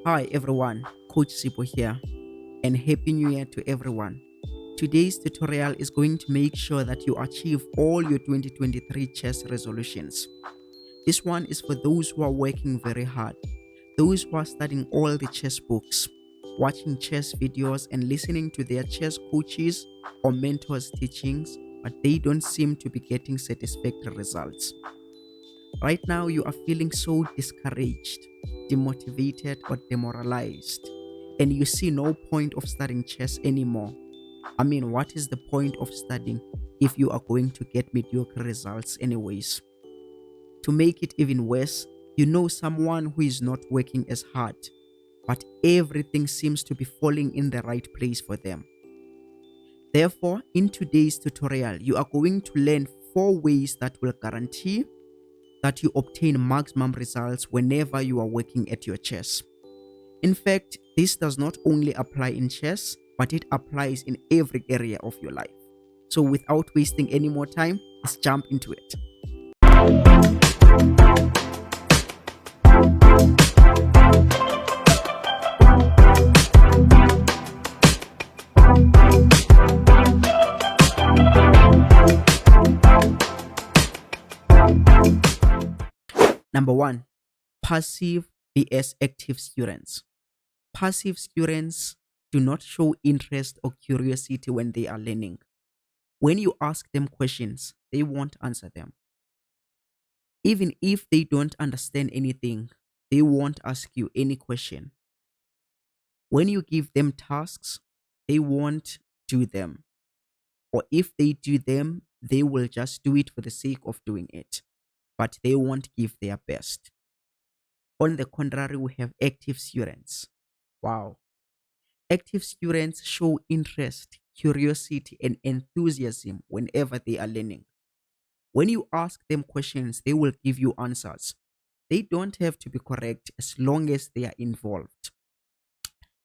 Hi everyone, Coach Sipho here, and Happy New Year to everyone. Today's tutorial is going to make sure that you achieve all your 2023 chess resolutions. This one is for those who are working very hard, those who are studying all the chess books, watching chess videos, and listening to their chess coaches or mentors' teachings, but they don't seem to be getting satisfactory results. Right now, you are feeling so discouraged, demotivated, or demoralized, and you see no point of studying chess anymore. I mean, what is the point of studying if you are going to get mediocre results, anyways? To make it even worse, you know someone who is not working as hard, but everything seems to be falling in the right place for them. Therefore, in today's tutorial, you are going to learn 4 ways that will guarantee that you obtain maximum results whenever you are working at your chess. In fact, this does not only apply in chess, but it applies in every area of your life. So without wasting any more time, let's jump into it. Number one, passive vs active students. Passive students do not show interest or curiosity when they are learning. When you ask them questions, they won't answer them. Even if they don't understand anything, they won't ask you any question. When you give them tasks, they won't do them. Or if they do them, they will just do it for the sake of doing it, but they won't give their best. On the contrary, we have active students. Wow. Active students show interest, curiosity, and enthusiasm whenever they are learning. When you ask them questions, they will give you answers. They don't have to be correct as long as they are involved.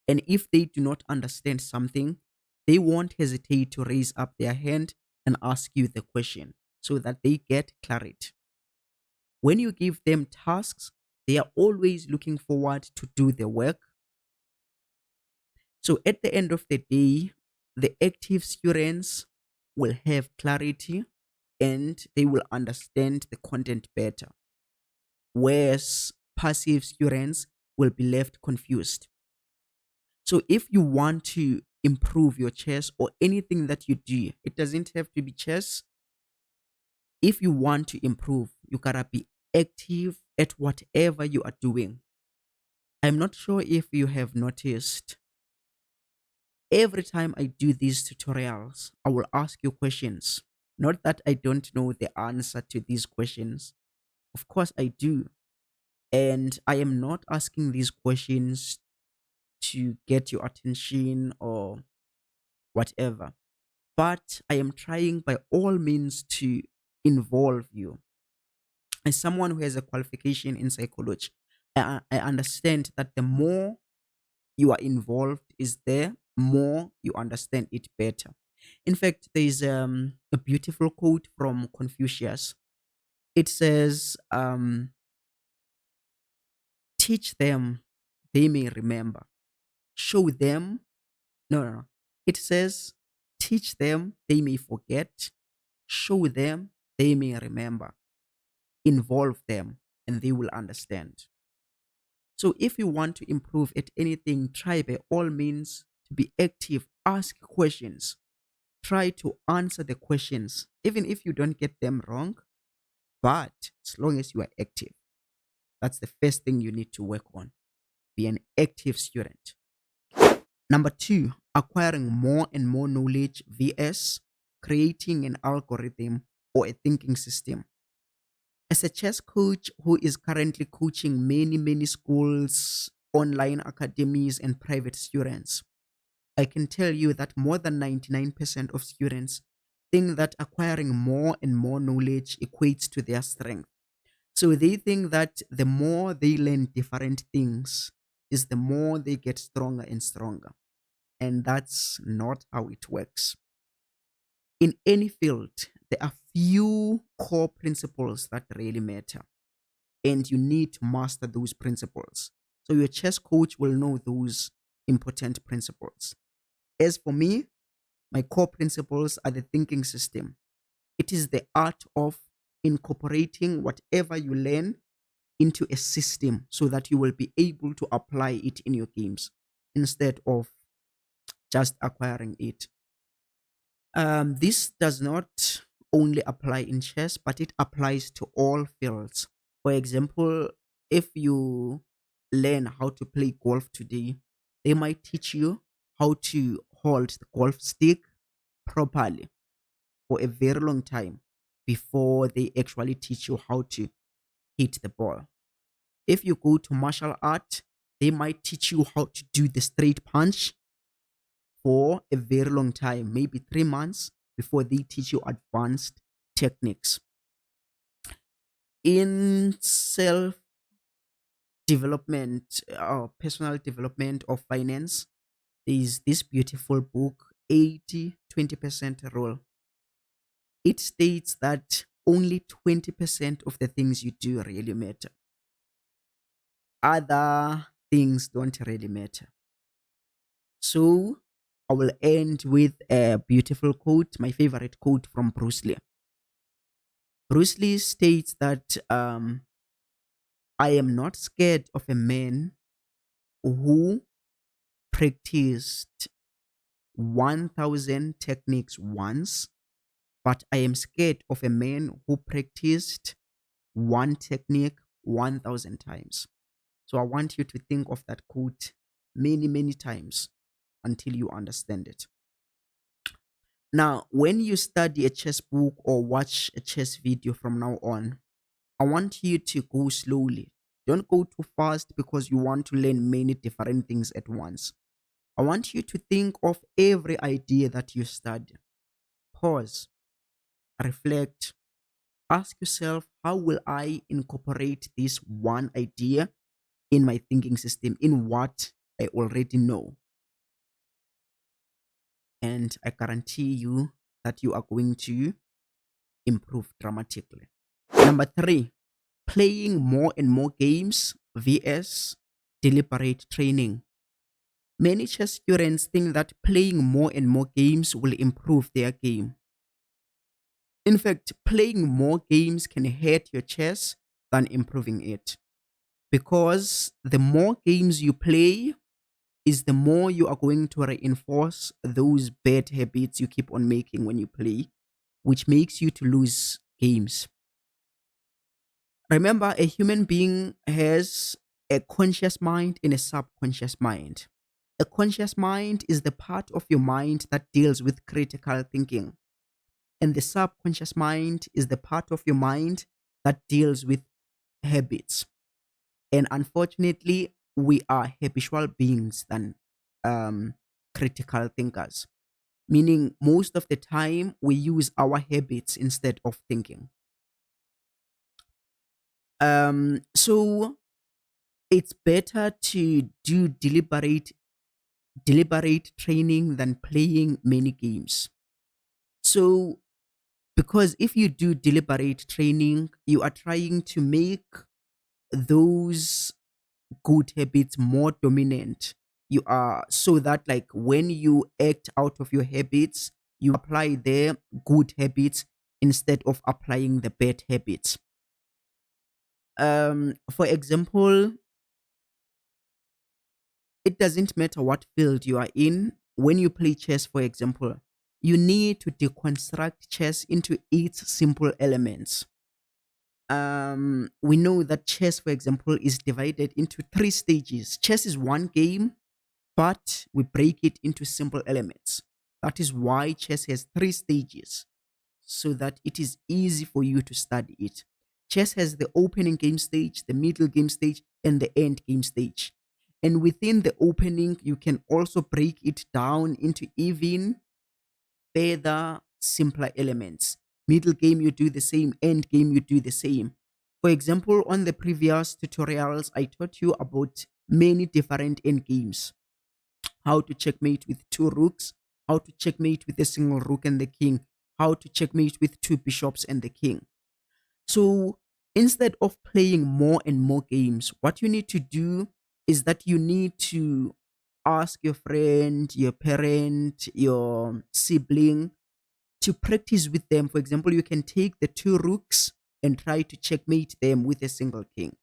And if they do not understand something, they won't hesitate to raise up their hand and ask you the question so that they get clarity. When you give them tasks, they are always looking forward to do the work. So at the end of the day, the active students will have clarity and they will understand the content better, whereas passive students will be left confused. So if you want to improve your chess or anything that you do, it doesn't have to be chess. If you want to improve, you gotta be active at whatever you are doing. I'm not sure if you have noticed, every time I do these tutorials, I will ask you questions. Not that I don't know the answer to these questions. Of course I do. And I am not asking these questions to get your attention or whatever. But I am trying by all means to involve you. As someone who has a qualification in psychology, I understand that the more you are involved is there, more you understand it better. In fact, there is a beautiful quote from Confucius. It says, teach them, they may remember. Show them, no. It says, teach them, they may forget. Show them, they may remember. Involve them, and they will understand. So if you want to improve at anything, try by all means to be active, ask questions, try to answer the questions, even if you don't get them wrong, but as long as you are active, that's the first thing you need to work on. Be an active student. Number two, acquiring more and more knowledge vs creating an algorithm or a thinking system. As a chess coach who is currently coaching many schools, online academies, and private students, I can tell you that more than 99% of students think that acquiring more and more knowledge equates to their strength. So they think that the more they learn different things is the more they get stronger and stronger. And that's not how it works. In any field, there are few core principles that really matter, and you need to master those principles. So your chess coach will know those important principles. As for me, my core principles are the thinking system. It is the art of incorporating whatever you learn into a system so that you will be able to apply it in your games instead of just acquiring it. This does not only apply in chess, but it applies to all fields. For example, if you learn how to play golf today, they might teach you how to hold the golf stick properly for a very long time before they actually teach you how to hit the ball. If you go to martial art, they might teach you how to do the straight punch for a very long time, maybe 3 months before they teach you advanced techniques. In self development, personal development of finance, there is this beautiful book, 80-20% rule. It states that only 20% of the things you do really matter. Other things don't really matter. So I will end with a beautiful quote, my favorite quote from Bruce Lee. Bruce Lee states that I am not scared of a man who practiced 1,000 techniques once, but I am scared of a man who practiced one technique 1,000 times. So I want you to think of that quote many, many times until you understand it. Now, when you study a chess book or watch a chess video from now on, I want you to go slowly. Don't go too fast because you want to learn many different things at once. I want you to think of every idea that you study. Pause, reflect, ask yourself, how will I incorporate this one idea in my thinking system, in what I already know? And I guarantee you that you are going to improve dramatically. Number three, playing more and more games vs deliberate training. Many chess students think that playing more and more games will improve their game. In fact, playing more games can hurt your chess than improving it. Because the more games you play is the more you are going to reinforce those bad habits you keep on making when you play, which makes you to lose games. Remember, a human being has a conscious mind and a subconscious mind. A conscious mind is the part of your mind that deals with critical thinking, and the subconscious mind is the part of your mind that deals with habits. And unfortunately, we are habitual beings than critical thinkers, meaning most of the time we use our habits instead of thinking. So it's better to do deliberate training than playing many games. So because if you do deliberate training, you are trying to make those good habits more dominant. You are so that like when you act out of your habits, you apply the good habits instead of applying the bad habits. For example, it doesn't matter what field you are in. When you play chess, for example, you need to deconstruct chess into its simple elements. We know that chess, for example, is divided into three stages. Chess is one game, but we break it into simple elements. That is why chess has three stages, so that it is easy for you to study it. Chess has the opening game stage, the middle game stage, and the end game stage. And within the opening, you can also break it down into even further simpler elements. Middle game, you do the same. End game, you do the same. For example, on the previous tutorials, I taught you about many different end games. How to checkmate with two rooks, how to checkmate with a single rook and the king, how to checkmate with two bishops and the king. So instead of playing more and more games, what you need to do is that you need to ask your friend, your parent, your sibling to practice with them. For example, you can take the two rooks and try to checkmate them with a single king.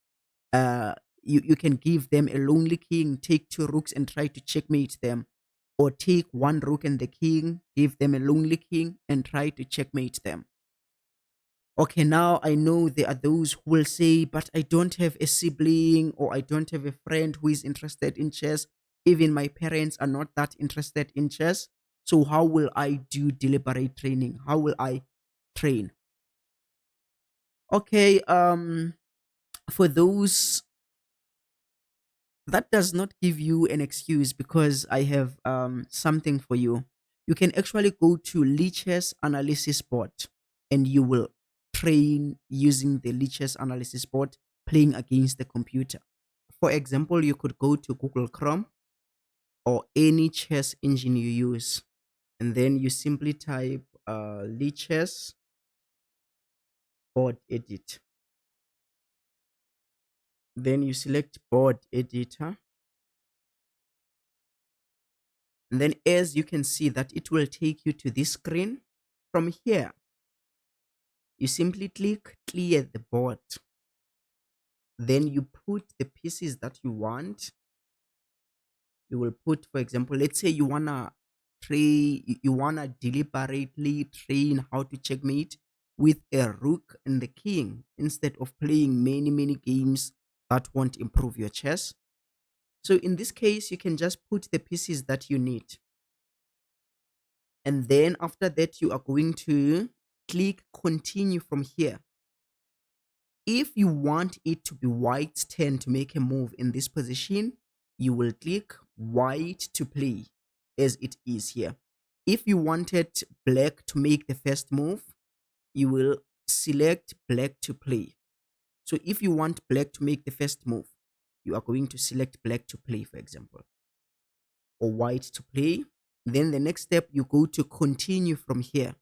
Uh, you can give them a lonely king, take two rooks and try to checkmate them. Or take one rook and the king, give them a lonely king and try to checkmate them. Okay, now I know there are those who will say, but I don't have a sibling or I don't have a friend who is interested in chess. Even my parents are not that interested in chess. So, how will I do deliberate training? How will I train? Okay, for those, that does not give you an excuse because I have something for you. You can actually go to Lichess Analysis Bot and you will train using the Lichess Analysis Bot playing against the computer. For example, you could go to Google Chrome or any chess engine you use, and then you simply type Lichess Board Edit. Then you select Board Editor. And then as you can see that it will take you to this screen. From here, you simply click clear the board. Then you put the pieces that you want. You will put, for example, let's say you wanna you wanna deliberately train how to checkmate with a rook and the king instead of playing many games that won't improve your chess. So in this case, you can just put the pieces that you need. And then after that, you are going to click continue from here. If you want it to be white's turn to make a move in this position, you will click white to play as it is here. If you wanted black to make the first move, you will select black to play. So if you want black to make the first move, you are going to select black to play, for example, or white to play. Then the next step, you go to continue from here.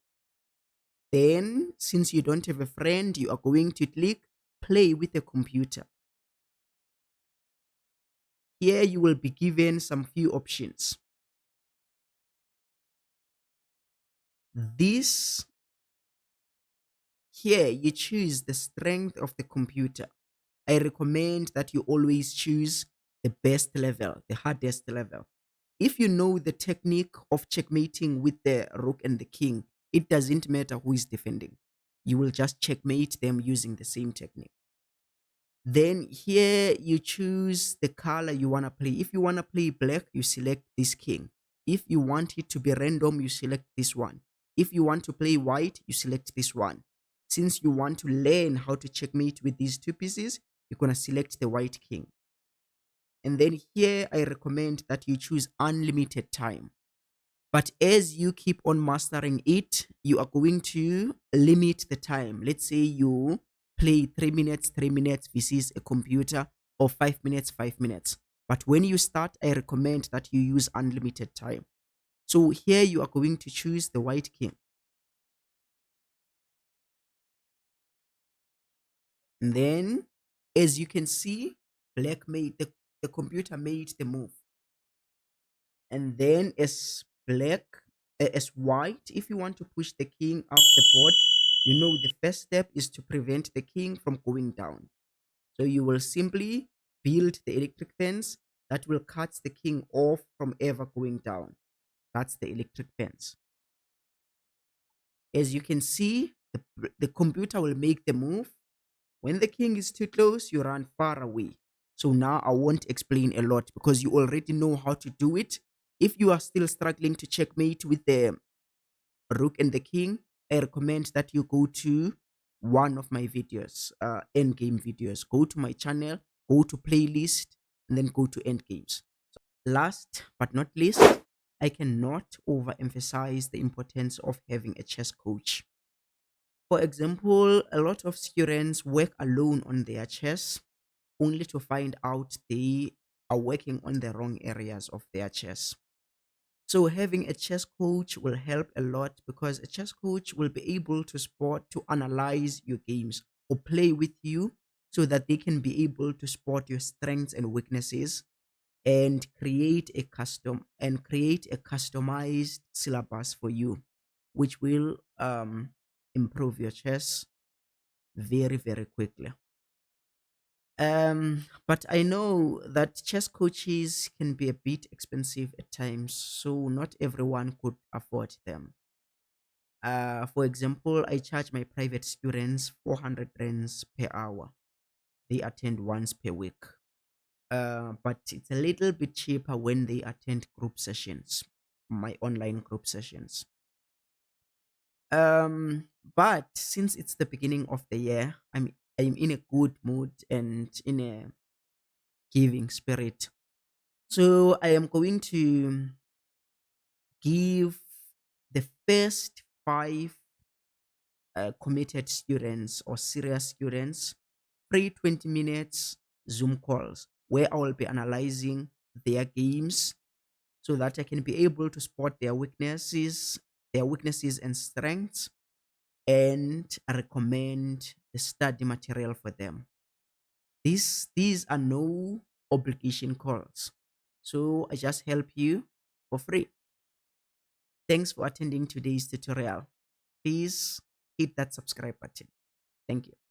Then, since you don't have a friend, you are going to click play with a computer. Here you will be given some few options. This here you choose the strength of the computer. I recommend that you always choose the best level, the hardest level. If you know the technique of checkmating with the rook and the king, it doesn't matter who is defending. You will just checkmate them using the same technique. Then here you choose the color you want to play. If you want to play black, you select this king. If you want it to be random, you select this one. If you want to play white, you select this one. Since you want to learn how to checkmate with these two pieces, you're going to select the white king. And then here I recommend that you choose unlimited time. But as you keep on mastering it, you are going to limit the time. Let's say you play 3 minutes, 3 minutes versus a computer, or 5 minutes, 5 minutes. But when you start, I recommend that you use unlimited time. So here you are going to choose the white king. And then, as you can see, black made the computer made the move. And then as black, as white, if you want to push the king up the board, you know the first step is to prevent the king from going down. So you will simply build the electric fence that will cut the king off from ever going down. That's the electric fence. As you can see, the computer will make the move. When the king is too close, you run far away. So now I won't explain a lot because you already know how to do it. If you are still struggling to checkmate with the rook and the king, I recommend that you go to one of my videos, endgame videos. Go to my channel, go to playlist, and then go to endgames. Last but not least, I cannot overemphasize the importance of having a chess coach. For example, a lot of students work alone on their chess only to find out they are working on the wrong areas of their chess. So having a chess coach will help a lot because a chess coach will be able to spot, to analyze your games or play with you so that they can be able to spot your strengths and weaknesses and create a customized syllabus for you, which will improve your chess very, very quickly. But I know that chess coaches can be a bit expensive at times, so not everyone could afford them. For example, I charge my private students 400 rands per hour. They attend once per week. But it's a little bit cheaper when they attend group sessions, my online group sessions. But since it's the beginning of the year, I'm in a good mood and in a giving spirit. So I am going to give the first five committed students or serious students free 20 minutes Zoom calls where I will be analyzing their games so that I can be able to spot their weaknesses and strengths, and recommend the study material for them. These are no obligation calls. So I just help you for free. Thanks for attending today's tutorial. Please hit that subscribe button. Thank you.